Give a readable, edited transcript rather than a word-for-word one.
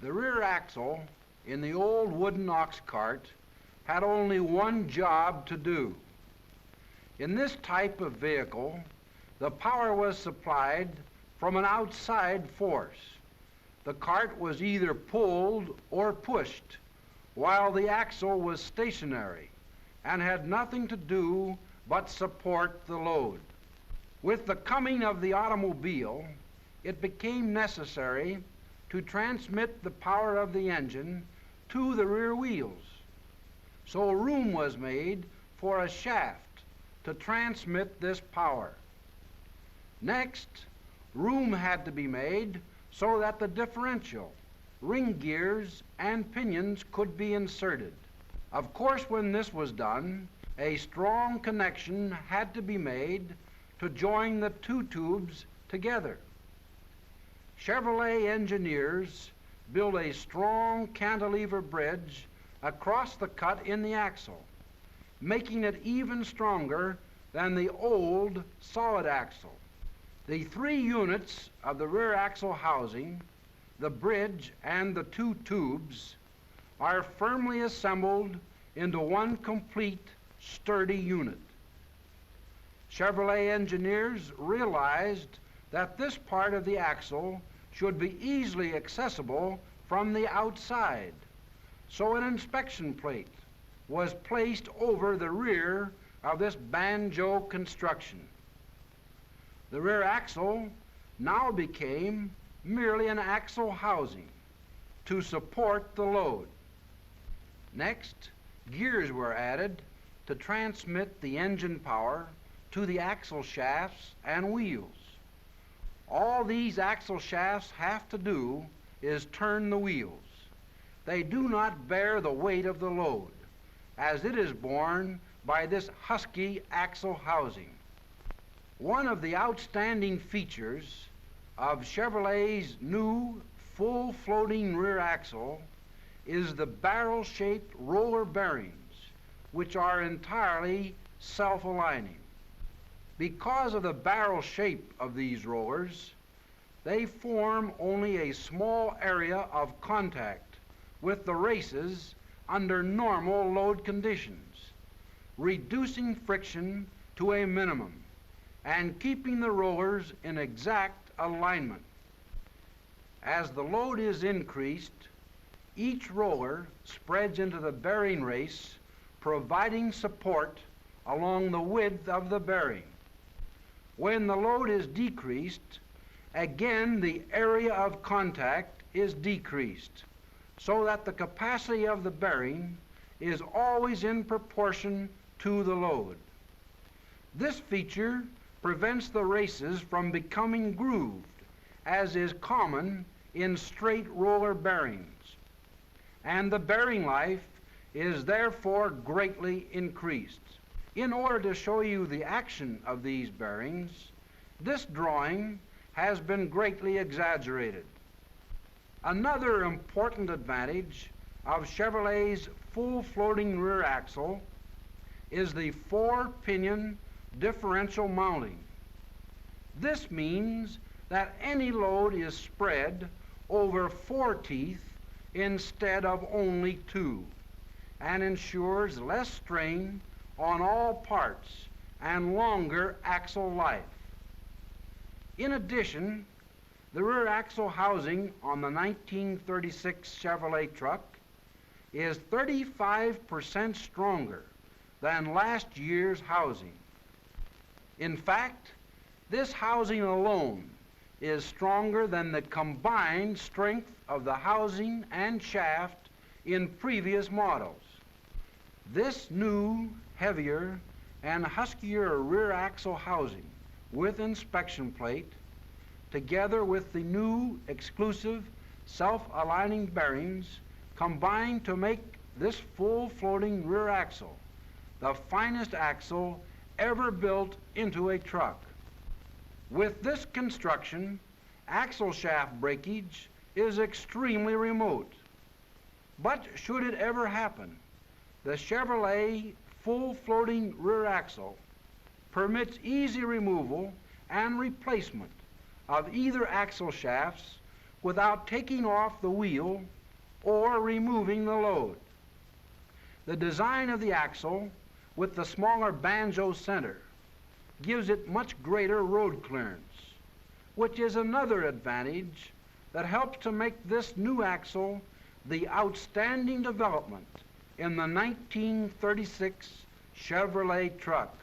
The rear axle in the old wooden ox cart had only one job to do. In this type of vehicle, the power was supplied from an outside force. The cart was either pulled or pushed, while the axle was stationary and had nothing to do but support the load. With the coming of the automobile, it became necessary to transmit the power of the engine to the rear wheels. So room was made for a shaft to transmit this power. Next, room had to be made so that the differential, ring gears, and pinions could be inserted. Of course, when this was done, a strong connection had to be made to join the two tubes together. Chevrolet engineers built a strong cantilever bridge across the cut in the axle, making it even stronger than the old solid axle. The three units of the rear axle housing, the bridge, and the two tubes are firmly assembled into one complete, sturdy unit. Chevrolet engineers realized that this part of the axle should be easily accessible from the outside, so an inspection plate was placed over the rear of this banjo construction. The rear axle now became merely an axle housing to support the load. Next, gears were added to transmit the engine power to the axle shafts and wheels. All these axle shafts have to do is turn the wheels. They do not bear the weight of the load, as it is borne by this husky axle housing. One of the outstanding features of Chevrolet's new full floating rear axle is the barrel-shaped roller bearings, which are entirely self-aligning. Because of the barrel shape of these rollers, they form only a small area of contact with the races under normal load conditions, reducing friction to a minimum and keeping the rollers in exact alignment. As the load is increased, each roller spreads into the bearing race, providing support along the width of the bearing. When the load is decreased, again the area of contact is decreased, so that the capacity of the bearing is always in proportion to the load. This feature prevents the races from becoming grooved, as is common in straight roller bearings, and the bearing life is therefore greatly increased. In order to show you the action of these bearings, this drawing has been greatly exaggerated. Another important advantage of Chevrolet's full floating rear axle is the 4-pinion differential mounting. This means that any load is spread over 4 teeth instead of only 2, and ensures less strain on all parts and longer axle life. In addition, the rear axle housing on the 1936 Chevrolet truck is 35% stronger than last year's housing. In fact, this housing alone is stronger than the combined strength of the housing and shaft in previous models. This new, heavier, and huskier rear axle housing with inspection plate, together with the new exclusive self-aligning bearings, combine to make this full floating rear axle the finest axle ever built into a truck. With this construction, axle shaft breakage is extremely remote. But should it ever happen, the Chevrolet full floating rear axle permits easy removal and replacement of either axle shafts without taking off the wheel or removing the load. The design of the axle with the smaller banjo center gives it much greater road clearance, which is another advantage that helps to make this new axle the outstanding development in the 1936 Chevrolet truck.